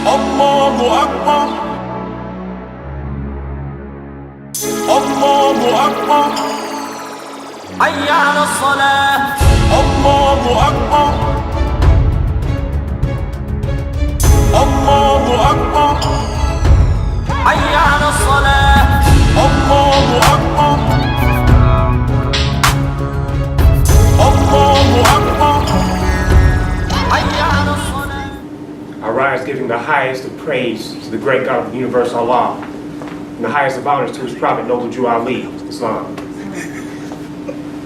Allahu Akbar. Allahu Akbar. حي على الصلاة. Allahu Akbar. Allahu Akbar. حي على الصلاة. Allahu Akbar. Allahu Akbar. حي على الصلاة. I rise giving the highest of praise to the great God of the universe, Allah, and the highest of honors to his prophet, Noble Jew Ali, Islam.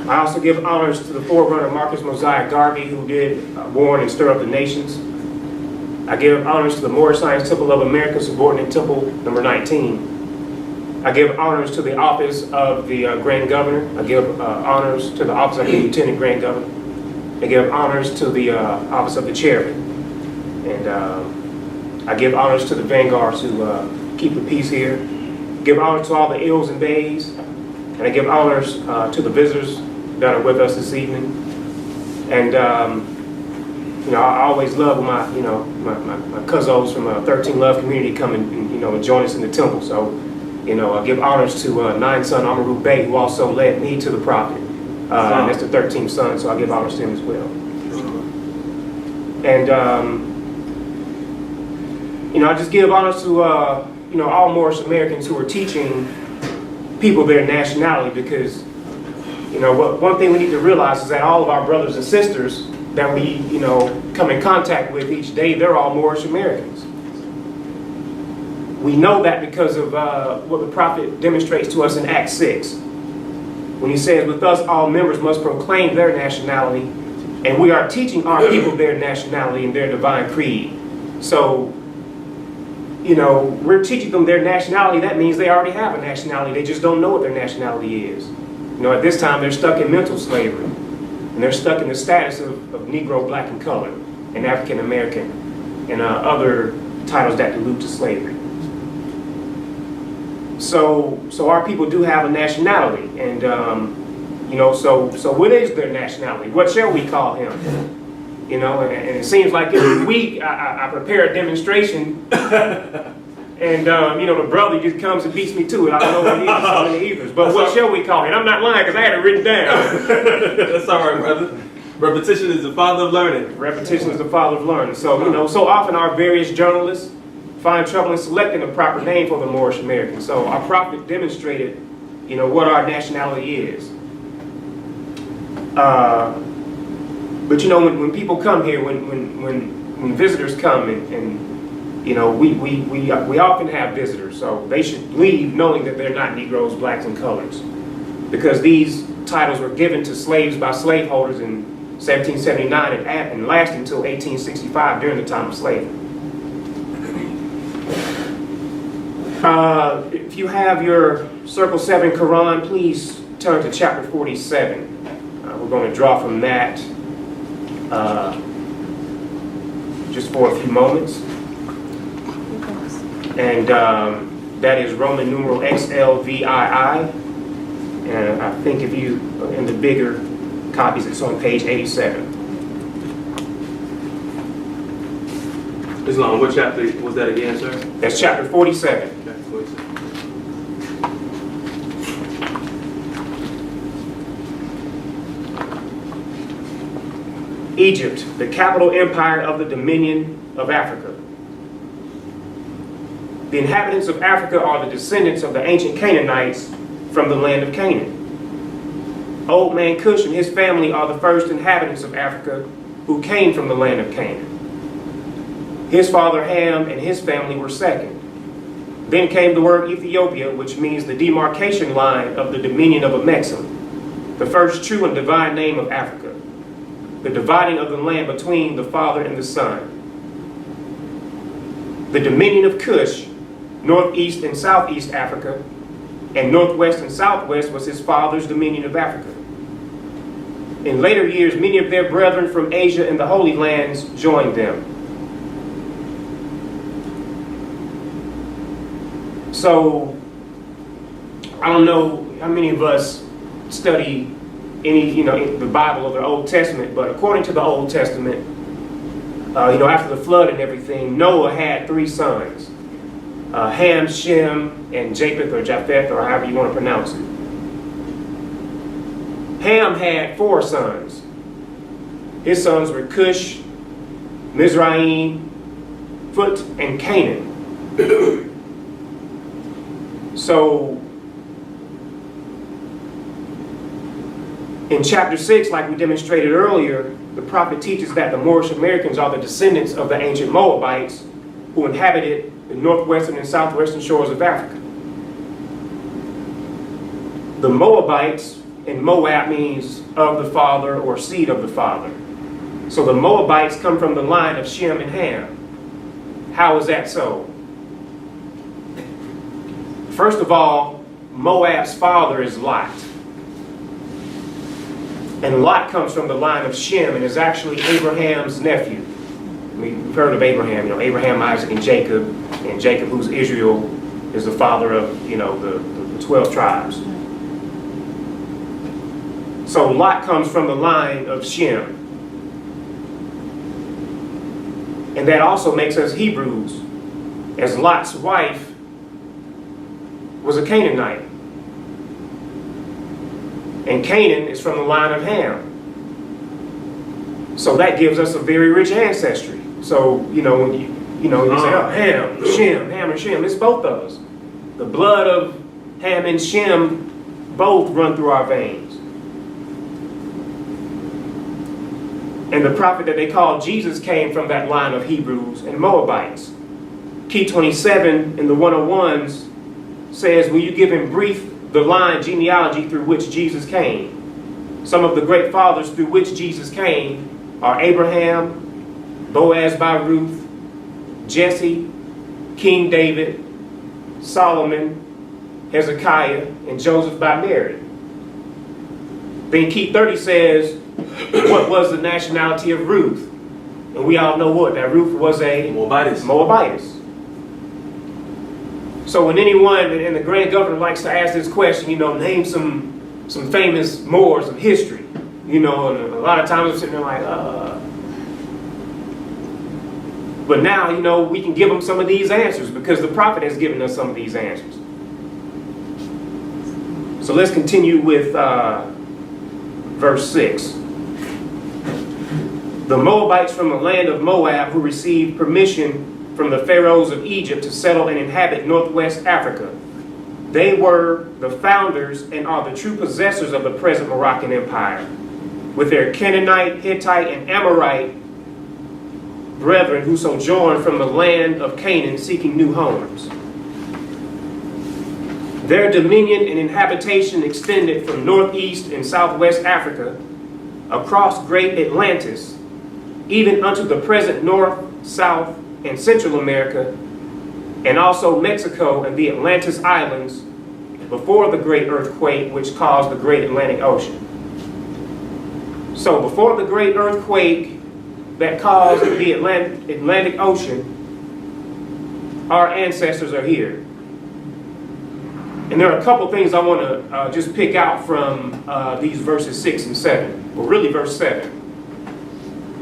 I also give honors to the forerunner Marcus Mosiah Garvey, who did warn and stir up the nations. I give honors to the Moorish Science Temple of America, subordinate temple number 19. I give honors to the office of the Grand Governor. I give honors to the office of the Lieutenant Grand Governor. I give honors to the office of the Chairman. And I give honors to the vanguards who keep the peace here. Give honors to all the ills and bays. And I give honors to the visitors that are with us this evening. And you know, I always love when my cousins from 13 Love community come and join us in the temple. So, you know, I give honors to Nine Son Amaru Bey, who also led me to the Prophet. And that's the 13th son, so I give honors to him as well. And you know, I just give honors to you know, all Moorish Americans who are teaching people their nationality, because you know, one thing we need to realize is that all of our brothers and sisters that we, you know, come in contact with each day, they're all Moorish Americans. We know that because of what the Prophet demonstrates to us in Acts 6. When he says, with us all members must proclaim their nationality, and we are teaching our people their nationality and their divine creed. So, you know, we're teaching them their nationality. That means they already have a nationality. They just don't know what their nationality is. You know, at this time, they're stuck in mental slavery. And they're stuck in the status of Negro, Black, and Colored, and African American, and other titles that allude to slavery. So our people do have a nationality, and you know, so what is their nationality? What shall we call him? You know, and it seems like every week I prepare a demonstration, and you know, the brother just comes and beats me to it. I don't know what it is, so many ethers. But what shall we call it? I'm not lying because I had it written down. That's all right, brother. Repetition is the father of learning. Repetition is the father of learning. So, you know, so often our various journalists find trouble in selecting the proper name for the Moorish American. So our prophet demonstrated, you know, what our nationality is. But you know, when people come here, when visitors come, and you know, we often have visitors, so they should leave knowing that they're not Negroes, Blacks, and Coloreds, because these titles were given to slaves by slaveholders in 1779 and lasted until 1865 during the time of slavery. If you have your Circle 7 Quran, please turn to chapter 47. We're going to draw from that just for a few moments. And that is Roman numeral XLVII. And I think if you, in the bigger copies, it's on page 87. Islam, what chapter was that again, sir? That's chapter 47. Chapter 47. Egypt, the capital empire of the Dominion of Africa. The inhabitants of Africa are the descendants of the ancient Canaanites from the land of Canaan. Old man Cush and his family are the first inhabitants of Africa who came from the land of Canaan. His father Ham and his family were second. Then came the word Ethiopia, which means the demarcation line of the dominion of Amexem, the first true and divine name of Africa, the dividing of the land between the Father and the Son. The dominion of Cush, northeast and southeast Africa, and northwest and southwest was his father's dominion of Africa. In later years, many of their brethren from Asia and the Holy Lands joined them. So, I don't know how many of us study the Bible or the Old Testament, but according to the Old Testament, After the flood and everything, Noah had 3 sons. Ham, Shem, and Japheth or Japheth, or however you want to pronounce it. Ham had 4 sons. His sons were Cush, Mizraim, Phut, and Canaan. So, in chapter 6, like we demonstrated earlier, the prophet teaches that the Moorish Americans are the descendants of the ancient Moabites who inhabited the northwestern and southwestern shores of Africa. The Moabites, in Moab means of the father or seed of the father. So the Moabites come from the line of Shem and Ham. How is that so? First of all, Moab's father is Lot. And Lot comes from the line of Shem and is actually Abraham's nephew. We've heard of Abraham, Abraham, Isaac, and Jacob who's Israel, is the father of, the 12 tribes. So Lot comes from the line of Shem. And that also makes us Hebrews, as Lot's wife was a Canaanite. And Canaan is from the line of Ham. So that gives us a very rich ancestry. So, when you say, oh, Ham, Shem, Ham and Shem, it's both of us. The blood of Ham and Shem both run through our veins. And the prophet that they call Jesus came from that line of Hebrews and Moabites. Key 27 in the 101s says, will you give in brief the line genealogy through which Jesus came? Some of the great fathers through which Jesus came are Abraham, Boaz by Ruth, Jesse, King David, Solomon, Hezekiah, and Joseph by Mary. Then key 30 says, what was the nationality of Ruth? And we all know what? That Ruth was a Moabitess. So when anyone and the grand governor likes to ask this question, name some famous Moors of history, and a lot of times I'm sitting there like, But now, we can give them some of these answers because the prophet has given us some of these answers. So let's continue with verse 6. The Moabites from the land of Moab who received permission from the pharaohs of Egypt to settle and inhabit northwest Africa. They were the founders and are the true possessors of the present Moroccan Empire, with their Canaanite, Hittite, and Amorite brethren who sojourned from the land of Canaan seeking new homes. Their dominion and inhabitation extended from northeast and southwest Africa, across Great Atlantis, even unto the present North, South, and Central America, and also Mexico and the Atlantis Islands before the great earthquake which caused the great Atlantic Ocean. So before the great earthquake that caused the Atlantic Ocean, our ancestors are here. And there are a couple things I want to just pick out from these verses 6 and 7, or really verse 7.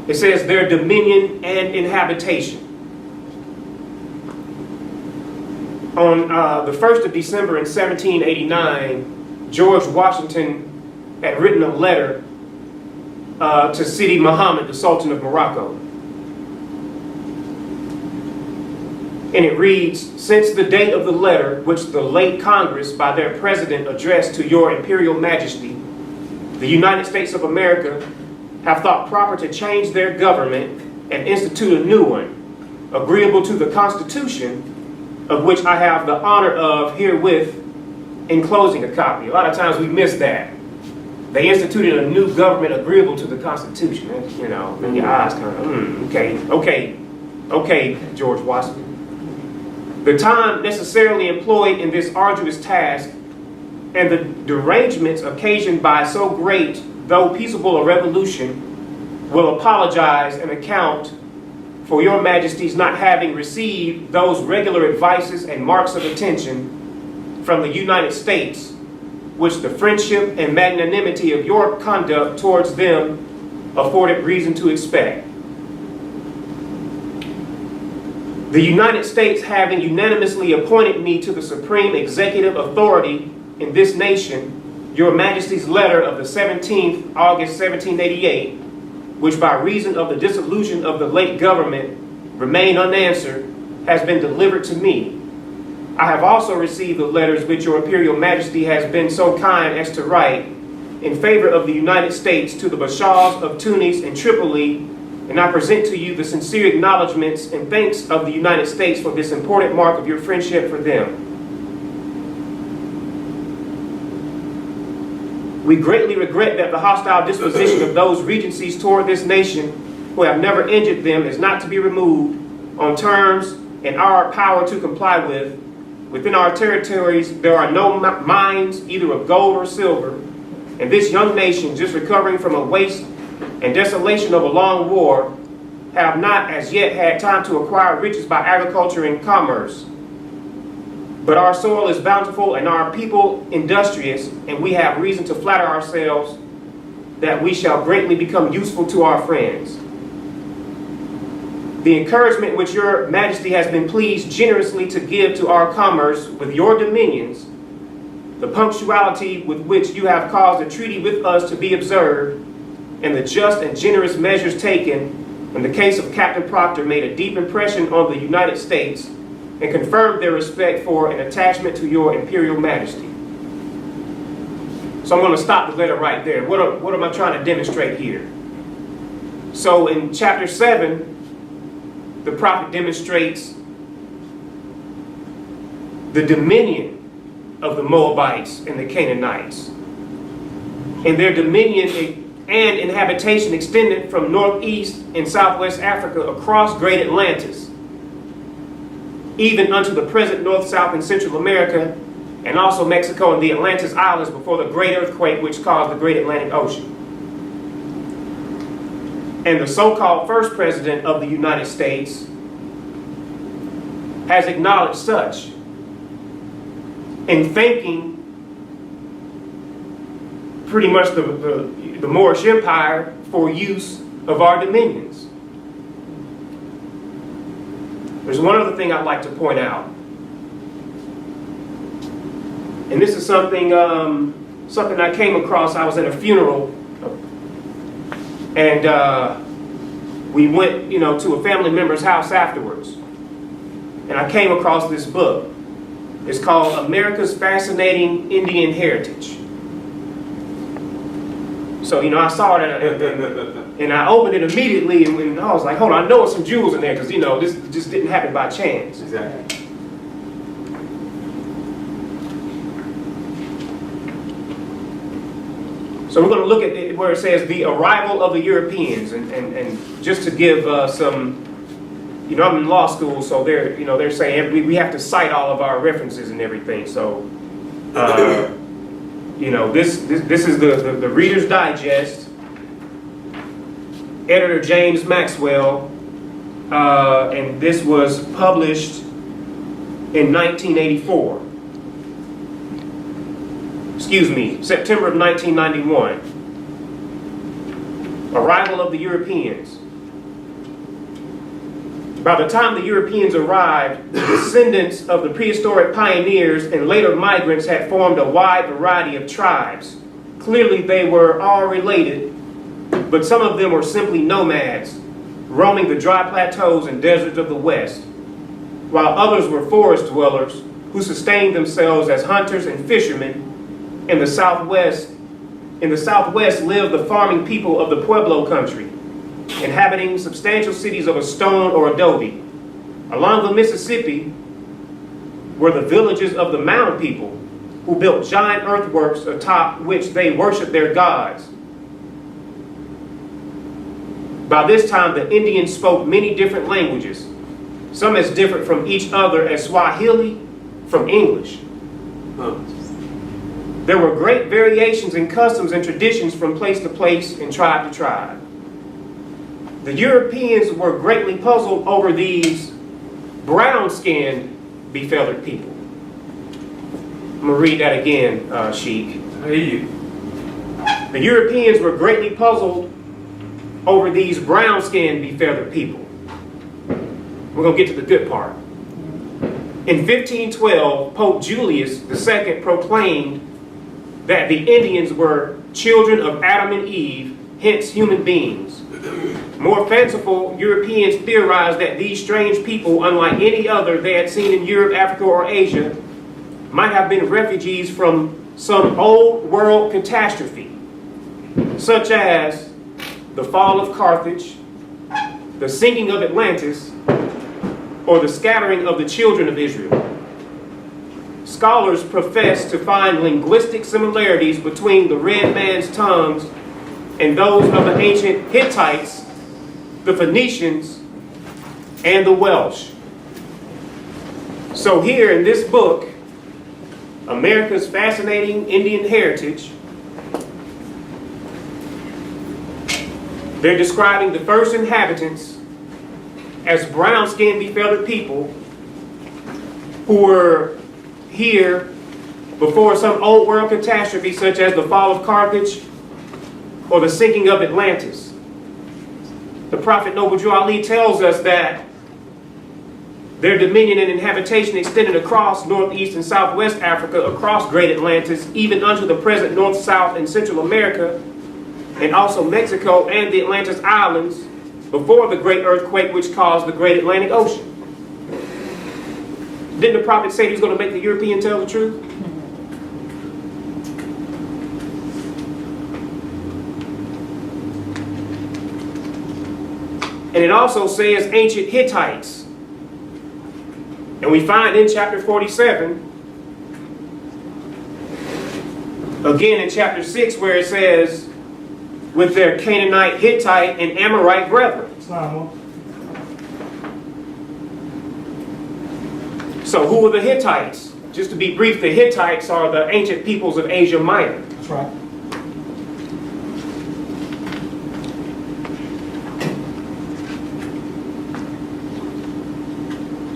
It says their dominion and inhabitation. On the 1st of December in 1789, George Washington had written a letter to Sidi Muhammad, the Sultan of Morocco. And it reads, since the date of the letter which the late Congress by their president addressed to your Imperial Majesty, the United States of America have thought proper to change their government and institute a new one, agreeable to the Constitution, of which I have the honor of herewith enclosing a copy. A lot of times we miss that. They instituted a new government agreeable to the Constitution. And your eyes kind of, okay, George Washington. The time necessarily employed in this arduous task and the derangements occasioned by so great, though peaceable a revolution, will apologize and account for your Majesty's not having received those regular advices and marks of attention from the United States, which the friendship and magnanimity of your conduct towards them afforded reason to expect. The United States having unanimously appointed me to the supreme executive authority in this nation, Your Majesty's letter of the 17th August 1788, which by reason of the dissolution of the late government remained unanswered, has been delivered to me. I have also received the letters which Your Imperial Majesty has been so kind as to write in favor of the United States to the Bashars of Tunis and Tripoli, and I present to you the sincere acknowledgments and thanks of the United States for this important mark of your friendship for them. We greatly regret that the hostile disposition of those regencies toward this nation who have never injured them is not to be removed on terms in our power to comply with. Within our territories, there are no mines, either of gold or silver, and this young nation, just recovering from a waste and desolation of a long war, have not as yet had time to acquire riches by agriculture and commerce. But our soil is bountiful and our people industrious, and we have reason to flatter ourselves that we shall greatly become useful to our friends. The encouragement which Your Majesty has been pleased generously to give to our commerce with your dominions, the punctuality with which you have caused a treaty with us to be observed, and the just and generous measures taken in the case of Captain Proctor made a deep impression on the United States and confirmed their respect for and attachment to Your Imperial Majesty. So I'm going to stop the letter right there. What am I trying to demonstrate here? So in chapter 7, the prophet demonstrates the dominion of the Moabites and the Canaanites, and their dominion and inhabitation extended from northeast and southwest Africa across Great Atlantis, even unto the present North, South, and Central America, and also Mexico and the Atlantis Islands before the great earthquake which caused the Great Atlantic Ocean. And the so-called first president of the United States has acknowledged such in thanking pretty much the Moorish Empire for use of our dominions. There's one other thing I'd like to point out. And this is something something I came across. I was at a funeral, and we went, to a family member's house afterwards. And I came across this book. It's called America's Fascinating Indian Heritage. So, I saw it and I opened it immediately, and I was like, hold on, I know it's some jewels in there, because, this just didn't happen by chance. Exactly. So we're going to look at it where it says the arrival of the Europeans, and just to give some, I'm in law school, so they're saying we have to cite all of our references and everything. So, this is the Reader's Digest, editor James Maxwell, and this was published in 1984. September of 1991. Arrival of the Europeans. By the time the Europeans arrived, the descendants of the prehistoric pioneers and later migrants had formed a wide variety of tribes. Clearly they were all related, but some of them were simply nomads, roaming the dry plateaus and deserts of the West, while others were forest dwellers who sustained themselves as hunters and fishermen. In the Southwest lived the farming people of the Pueblo country, inhabiting substantial cities of a stone or adobe. Along the Mississippi were the villages of the mound people, who built giant earthworks atop which they worshiped their gods. By this time, the Indians spoke many different languages, some as different from each other as Swahili from English. There were great variations in customs and traditions from place to place and tribe to tribe. The Europeans were greatly puzzled over these brown-skinned, befeathered people. I'm going to read that again, Sheik. I hear you. The Europeans were greatly puzzled over these brown-skinned, befeathered people. We're going to get to the good part. In 1512, Pope Julius II proclaimed that the Indians were children of Adam and Eve, hence human beings. More fanciful Europeans theorized that these strange people, unlike any other they had seen in Europe, Africa, or Asia, might have been refugees from some old world catastrophe, such as the fall of Carthage, the sinking of Atlantis, or the scattering of the children of Israel. Scholars profess to find linguistic similarities between the red man's tongues and those of the ancient Hittites, the Phoenicians, and the Welsh. So here in this book, America's Fascinating Indian Heritage, they're describing the first inhabitants as brown-skinned, befeathered people who were here before some old world catastrophe such as the fall of Carthage or the sinking of Atlantis. The Prophet Noble Drew Ali tells us that their dominion and inhabitation extended across northeast and southwest Africa, across Great Atlantis, even unto the present North, South, and Central America, and also Mexico and the Atlantis Islands before the great earthquake which caused the Great Atlantic Ocean. Didn't the prophet say he was going to make the European tell the truth? And it also says ancient Hittites. And we find in chapter 47, again in chapter 6, where it says, with their Canaanite, Hittite, and Amorite brethren. So who are the Hittites? Just to be brief, the Hittites are the ancient peoples of Asia Minor. That's right.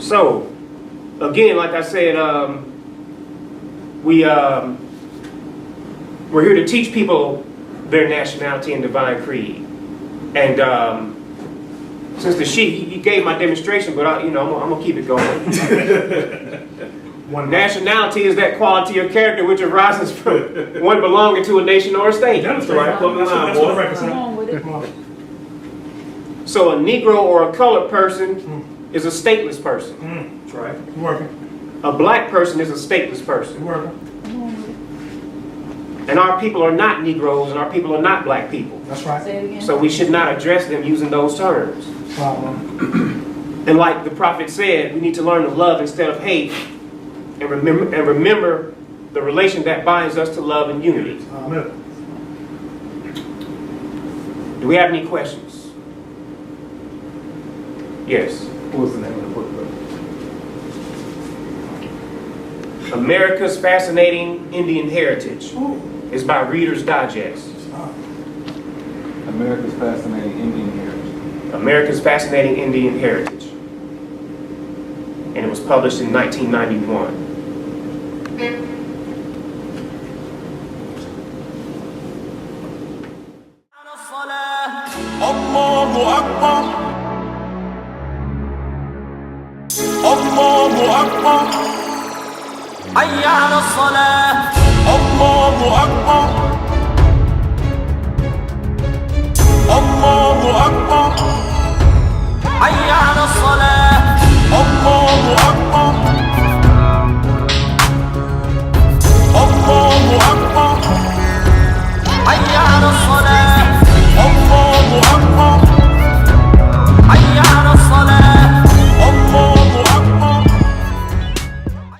So, again, like I said, we're here to teach people their nationality and divine creed. And since the sheet, he gave my demonstration, but I'm gonna keep it going. Nationality is that quality or character which arises from one belonging to a nation or a state. That's right. Come on with it. So a Negro or a colored person is a stateless person. That's right. Working. A black person is a stateless person. Working. And our people are not Negroes and our people are not black people. That's right. Say it again. So we should not address them using those terms. And like the prophet said, we need to learn to love instead of hate, and remember the relation that binds us to love and unity. Amen. Do we have any questions? Yes. What was the name of the book, brother? America's Fascinating Indian Heritage. It's by Reader's Digest. America's Fascinating Indian Heritage. America's Fascinating Indian Heritage. And it was published in 1991. Allahu Akbar. Allahu Akbar. حي على الصلاة Allahu Akbar. Allahu Akbar. حي على الصلاة